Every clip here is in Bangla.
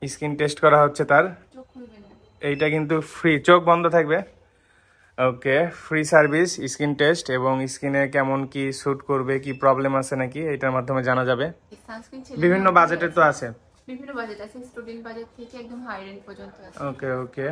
স্কিন টেস্ট করা হচ্ছে তার। এইটা কিন্তু ফ্রি, চোখ বন্ধ থাকবে। ওকে, ফ্রি সার্ভিস স্কিন টেস্ট, এবং স্কিনে কেমন কি স্যুট করবে, কি প্রবলেম আছে নাকি এটার মাধ্যমে জানা যাবে। বিভিন্ন বাজেটের তো আছে, বিভিন্ন বাজেট আছে, স্টুডেন্ট বাজেট থেকে একদম হাই রেঞ্জ পর্যন্ত আছে। ওকে ওকে,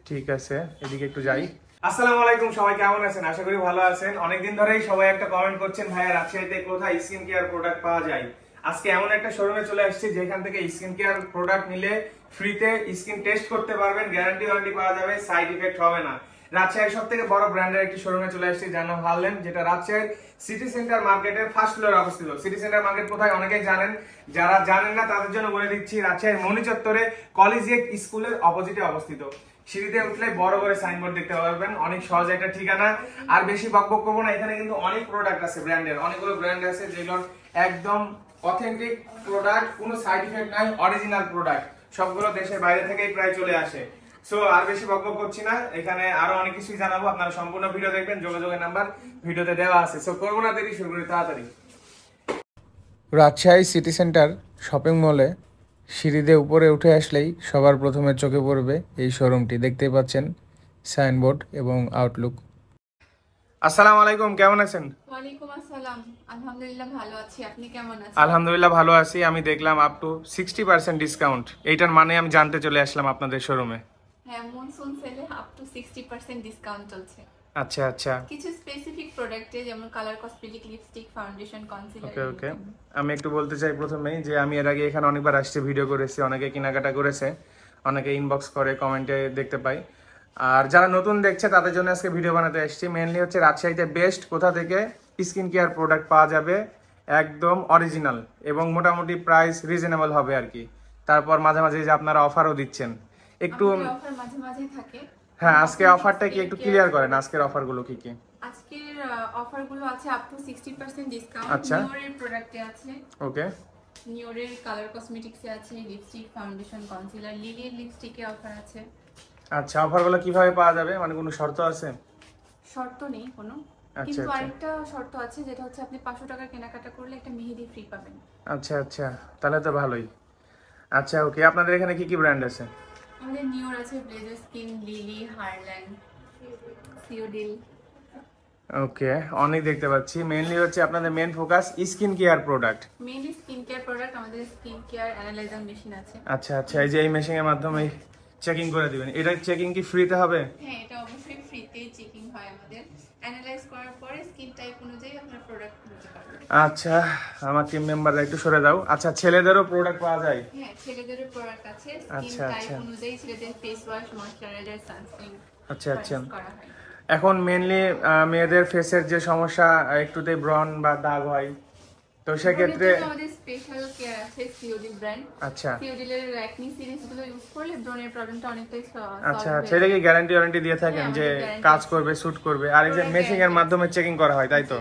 ঠিক আছে, এদিকে একটু যাই। আসসালামু আলাইকুম, সবাই কেমন আছেন? আশা করি ভালো আছেন। অনেকদিন ধরেই সবাই একটা কমেন্ট করছেন, ভাইয়া রাজশাহীতে কোথায় স্কিন কেয়ার প্রোডাক্ট পাওয়া যায়। আজকে এমন একটা শোরুমে চলে আসছি যেখান থেকে স্কিন কেয়ার প্রোডাক্ট নিলে ফ্রিতে স্কিন টেস্ট করতে পারবেন, গ্যারান্টি ওয়ারেন্টি পাওয়া যাবে, সাইড ইফেক্ট হবে না। রাজশাহীর সবথেকে বড় ব্র্যান্ডের একটি শোরুমে চলে আসছি, যার নাম হারলেম, যেটা রাজশাহীর সিটি সেন্টার মার্কেটের ফার্স্ট ফ্লোরে অবস্থিত। সিটি সেন্টার মার্কেট কোথায় অনেকেই জানেন, যারা জানেন না তাদের জন্য বলে দিচ্ছি, রাজশাহীর মনি চত্বরে কলেজিয়েট স্কুলের অপোজিটে অবস্থিত। সিঁড়িতে উঠলে বড় করে সাইনবোর্ড দেখতে পারবেন, অনেক সহজ একটা ঠিকানা। আর বেশি বকবক করবো না, এখানে কিন্তু অনেক প্রোডাক্ট আছে ব্র্যান্ডের, অনেকগুলো ব্র্যান্ড আছে যেগুলোর একদম অথেন্টিক প্রোডাক্ট, কোনো সাইড ইফেক্ট নাই, অরিজিনাল প্রোডাক্ট, সবগুলো দেশের বাইরে থেকেই প্রায় চলে আসে। সো আর বেশি বকবক করছি না, এখানে আরো অনেক কিছুই জানাবো, আপনারা সম্পূর্ণ ভিডিও দেখবেন, যোগাযোগের নাম্বার ভিডিওতে দেওয়া আছে। সো করবো না দেরি, শুরু করি তাড়াতাড়ি। রাজশাহী সিটি সেন্টার শপিং মলে সিঁড়িতে উপরে উঠে আসলেই সবার প্রথমে চোখে পড়বে এই শোরুমটি, দেখতেই পাচ্ছেন সাইনবোর্ড এবং আউটলুক। আসসালামু আলাইকুম, কেমন আছেন? ওয়ালাইকুম আসসালাম, আলহামদুলিল্লাহ ভালো আছি, আপনি কেমন আছেন? আলহামদুলিল্লাহ ভালো আছি। আমি দেখলাম আপ টু 60% ডিসকাউন্ট, এইটার মানে আমি জানতে চলে আসলাম আপনাদের শোরুমে। হ্যাঁ, মনসুন সেলে আপ টু 60% ডিসকাউন্ট চলছে। আচ্ছা আচ্ছা, কিছু স্পেসিফিক প্রোডাক্টে, যেমন colour cosmetic, lipstick, foundation, concealer. Okay okay, আমি একটু বলতে চাই প্রথমেই যে আমি এর আগে এখানে অনেকবার আসছি, ভিডিও করেছি, অনেকে কেনাকাটা করেছে, অনেকে ইনবক্স করে, কমেন্টে দেখতে পাই। আর যারা নতুন দেখছে তাদের জন্য আজকে ভিডিও বানাতে আসছি। মেনলি হচ্ছে রাজশাহীতে বেস্ট কোথা থেকে স্কিন কেয়ার প্রোডাক্ট পাওয়া যাবে, একদম অরিজিনাল এবং মোটামুটি প্রাইস রিজনেবল হবে আর কি। তারপর মাঝে মাঝে যে আপনারা অফারও দিচ্ছেন, একটু অফার মাঝে মাঝে থাকে। হ্যাঁ, আজকে অফারটা কি একটু ক্লিয়ার করেন, আজকের অফারগুলো কি কি? আজকের অফারগুলো আছে আপ টু 60% ডিসকাউন্ট। আচ্ছা, নিওরের প্রোডাক্টে আছে। ওকে, নিওরের কালার কসমেটিক্সে আছে লিপস্টিক, ফাউন্ডেশন, কনসিলার, লিলির লিপস্টিকে অফার আছে। আচ্ছা, অফারগুলো কিভাবে পাওয়া যাবে, মানে কোনো শর্ত আছে? শর্ত নেই কোনো, কিন্তু আরেকটা শর্ত আছে, যেটা হচ্ছে আপনি 500 টাকা কেনাকাটা করলে একটা মেহেদি ফ্রি পাবেন। আচ্ছা আচ্ছা, তাহলে তো ভালোই। আচ্ছা ওকে, আপনাদের এখানে কি কি ব্র্যান্ড আছে? আমাদের নিওর আছে, ব্লেজার স্কিন, লিলি, হারল্যান্ড, সিওডিল। ওকে, অনেক দেখতে পাচ্ছি। মেইনলি হচ্ছে আপনাদের main focus skin care product. Mainly skin care product. আমাদের স্কিন কেয়ার অ্যানালাইজার মেশিন আছে। আচ্ছা আচ্ছা, এই যে এই মেশিনের মাধ্যমে চেকিং করে দিবেন, এটা চেকিং কি ফ্রিতে হবে? হ্যাঁ, এটা অবশ্যই ফ্রিতে চেকিং হয় আমাদের। অ্যানালাইজ করার পরে স্কিন টাইপ অনুযায়ী আপনার প্রোডাক্ট নিতে পারবেন। আচ্ছা, আমার টিম মেম্বাররা একটু সরে দাও। আচ্ছা, ছেলেদেরও প্রোডাক্ট পাওয়া যায়? হ্যাঁ, ছেলেদেরও প্রোডাক্ট আছে, স্কিন টাইপ অনুযায়ী ছেলেদের ফেস ওয়াশ, ময়শ্চারাইজার, সানস্ক্রিন। আচ্ছা আচ্ছা, এখন মেইনলি মেয়েদের ফেসের যে সমস্যা, একটুতেই ব্রন বা দাগ হয়, তো সেক্ষেত্রে আমাদের স্পেশাল কেয়ার আছে, সিওডিল ব্র্যান্ড। আচ্ছা, সিওডিলের অ্যাকনি সিরিজগুলো ইউজ করলে ব্রনের প্রবলেমটা অনেকটাই সলভ আচ্ছা আচ্ছা, এটা কি গ্যারান্টি ওয়ারেন্টি দিয়ে থাকেন যে কাজ করবে, শুট করবে? আর এই যে মেশিং এর মাধ্যমে চেকিং করা হয়, তাই তো?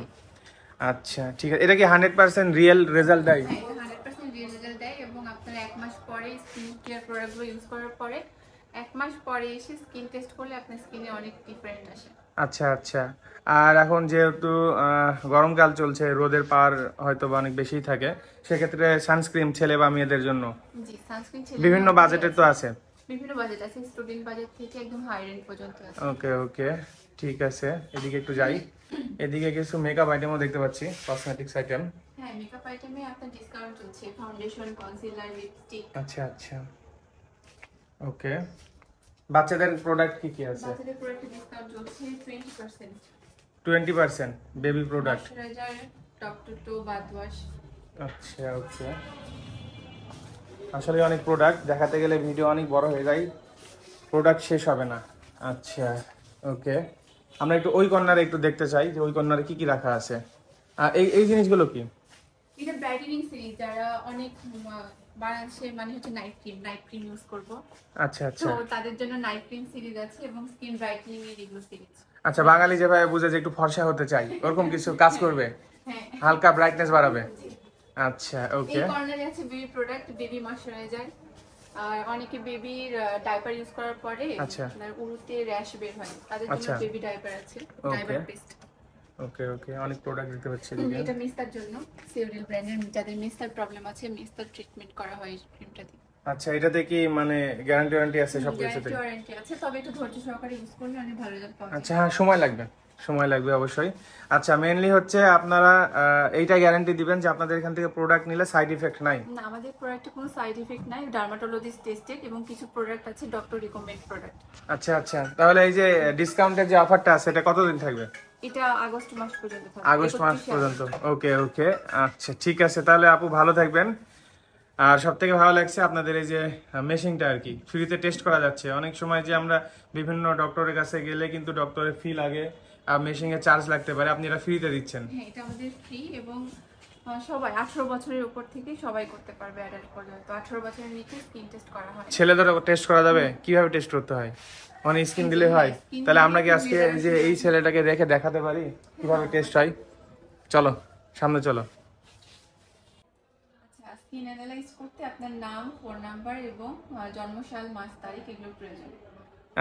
আচ্ছা ঠিক আছে, এটা কি 100% রিয়েল রেজাল্ট দেয়? হ্যাঁ, 100% রিয়েল রেজাল্ট দেয়, এবং আপনারা 1 মাস পরে স্কিন কেয়ার প্রোডাক্টগুলো ইউজ করার পরে 1 মাস পরে এসে স্কিন টেস্ট করলে আপনার স্কিনে অনেক ডিফারেন্ট আসে। আচ্ছা আচ্ছা, আর এখন যেহেতু গরমকাল চলছে, রোদের পাওয়ার হয়তো বা অনেক বেশি থাকে, সেক্ষেত্রে সানস্ক্রিন ছেলে বা মেয়েদের জন্য জি, সানস্ক্রিন বিভিন্ন বাজেটের তো আছে, বিভিন্ন বাজেট আছে, স্টুডেন্ট বাজেট থেকে একদম হাই রেঞ্জ পর্যন্ত আছে। ওকে ওকে, ঠিক আছে, এদিকে একটু যাই। এদিকে কিছু মেকআপ আইটেমও দেখতে পাচ্ছি, কসমেটিক্স আইটেম। হ্যাঁ, মেকআপ আইটেমে আপনার ডিসকাউন্ট চলছে, ফাউন্ডেশন, কনসিলার, লিপস্টিক। আচ্ছা আচ্ছা, ওকে। বাচ্চাদের প্রোডাক্ট কি কি আছে? বাচ্চাদের প্রোডাক্টে ডিসকাউন্ট চলছে 20%। 20% baby product, moisturiser, top to toe, bath wash. আচ্ছা ওকে, আসলে অনেক প্রোডাক্ট দেখাতে গেলে ভিডিও অনেক বড় হয়ে যায়, প্রোডাক্ট শেষ হবে না। আচ্ছা ওকে, আমরা একটু ওই কর্নারে একটু দেখতে চাই যে ওই কর্নারে কি কি রাখা আছে। আর এই এই জিনিসগুলো কি? এটা ব্রাইটেনিং সিরিজ, যারা অনেক বাংলাদেশে মানে হচ্ছে নাইট ক্রিম ইউজ করব। আচ্ছা আচ্ছা, তো তাদের জন্য নাইট ক্রিম সিরিজ আছে, এবং স্কিন ব্রাইটেনিং এর এগুলো সিরিজ। আচ্ছা, বাঙালি যেভাবে বুঝে যে একটু ফর্সা হতে চাই, ওরকম কিছু কাজ করবে, হ্যাঁ, হালকা ব্রাইটনেস বাড়াবে। আচ্ছা ওকে, এই কর্নারে আছে বেবি প্রোডাক্ট, বেবি ময়শ্চারাইজার। আর অনেকে বেবির ডাইপার ইউজ করার পরে আপনার উরুতে র্যাশ বের হয়, তাদের জন্য বেবি ডাইপার আছে, ডাইপার পেস্ট। ওকে ওকে, অনেক প্রোডাক্ট দেখতে পাচ্ছি। এটা মিস্তার জন্য, সিওডিল ব্র্যান্ডের, যাদের মিস্তার প্রবলেম আছে, মিস্তার ট্রিটমেন্ট করা হয় এই ক্রিমটা দিয়ে। আচ্ছা, এটাতে কি মানে গ্যারান্টি আছে সব কিছুতে? গ্যারান্টি আছে, তবে একটু ধৈর্য সহকারে ইউজ করলে অনেক ভালো রেজাল্ট পাওয়া যায়। আচ্ছা, হ্যাঁ, সময় লাগবে অবশ্যই। আচ্ছা, মেইনলি হচ্ছে আপনারা এইটা গ্যারান্টি দিবেন যে আপনাদের এখান থেকে প্রোডাক্ট নিলে সাইড ইফেক্ট নাই? না, আমাদের প্রোডাক্টে কোনো সাইড ইফেক্ট নাই, ডার্মাটোলজিস্ট টেস্টেড, এবং কিছু প্রোডাক্ট আছে ডক্টর রিকমেন্ড প্রোডাক্ট। আচ্ছা, তাহলে এই যে ডিসকাউন্টের যে অফারটা আছে এটা কতদিন থাকবে? এটা আগস্ট মাস পর্যন্ত থাকবে। আগস্ট মাস পর্যন্ত? ওকে, আচ্ছা ঠিক আছে, তাহলে আপু ভালো থাকবেন। আর সব থেকে ভালো লাগছে আপনাদের এই যে মেশিনটা আর কি ফ্রিতে টেস্ট করা যাচ্ছে। অনেক সময় যে আমরা বিভিন্ন ডক্টরের কাছে গেলে কিন্তু ডক্টরের ফি লাগে আর মেশিনে চার্জ লাগতে পারে, আপনি এটা ফ্রিতে দিচ্ছেন। হ্যাঁ, এটা আমাদের ফ্রি, এবং সবাই 18 বছরের উপর থেকে সবাই করতে পারবে, অ্যাডাল্ট পর্যন্ত। 18 বছরের নিচে স্কিন টেস্ট করা হয়। ছেলেদেরও টেস্ট করা যাবে? কিভাবে টেস্ট করতে হয়? মানে স্কিন দিলে হয়? তাহলে আমরা কি আজকে যে এই ছেলেটাকে রেখে দেখাতে পারি কিভাবে টেস্ট হয়? চলো সামনে চলো। আচ্ছা, স্কিন অ্যানালাইজ করতে আপনার নাম, ফোন নাম্বার এবং জন্মসাল, মাস, তারিখ এগুলো প্রয়োজন।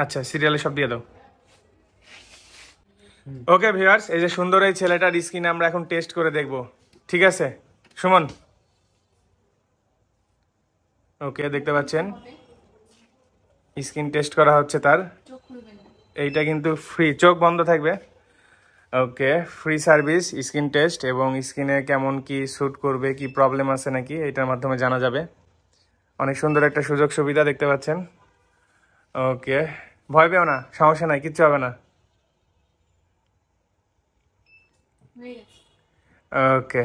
আচ্ছা, সিরিয়ালে সব দিয়ে দাও। ওকে ভিউয়ার্স, এই যে সুন্দর এই ছেলেটার স্কিন আমরা এখন টেস্ট করে দেখব, ঠিক আছে সুমন? ওকে, দেখতে পাচ্ছেন স্কিন টেস্ট করা হচ্ছে তার। চোখ খুলবেন না। এইটা কিন্তু ফ্রি, চোখ বন্ধ থাকবে। ওকে, ফ্রি সার্ভিস স্কিন টেস্ট, এবং স্কিনে কেমন কি স্যুট করবে, কি প্রবলেম আছে নাকি এটার মাধ্যমে জানা যাবে। অনেক সুন্দর একটা সুযোগ সুবিধা দেখতে পাচ্ছেন। ওকে, ভয় পেও না, সমস্যা নাই, কিচ্ছু হবে না। হয়ে গেছে। ওকে,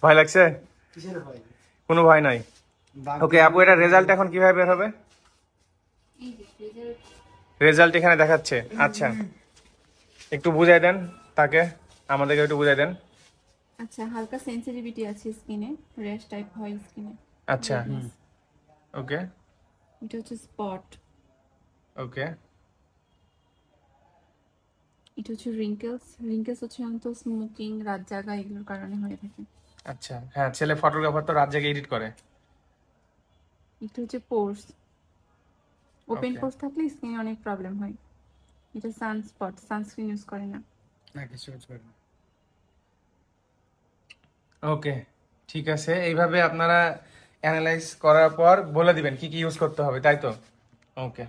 ভয় লাগছে? কোনো ভয় নাই। ওকে আপু, এটা রেজাল্ট এখন কিভাবে বের হবে? এই যে রেজাল্ট। রেজাল্ট এখানে দেখাচ্ছে। আচ্ছা, একটু বুঝাই দেন তাকে, আমাদেরকে একটু বুঝাই দেন। আচ্ছা, হালকা সেনসিটিভিটি আছে স্কিনে, র্যাশ টাইপ হয় স্কিনে। আচ্ছা, ওকে এটা হচ্ছে স্পট। ওকে, এটা হচ্ছে রিঙ্কেলস হচ্ছে অন্ত স্মোকিং, রাত জাগা এগুলোর কারণে হয়ে থাকে। আচ্ছা, হ্যাঁ, ছেলে ফটোগ্রাফার তো রাত জেগে এডিট করে। এটা হচ্ছে পোর্স, ওপেন Okay. পোর্স থাকলে স্কিনে অনেক প্রবলেম হয়। এটা সানস্পট, সানস্ক্রিন ইউজ করে না। ওকে, ঠিক আছে, এইভাবে আপনারা অ্যানালাইজ করার পর বলে দিবেন কি কি ইউজ করতে হবে, তাই তো? ওকে।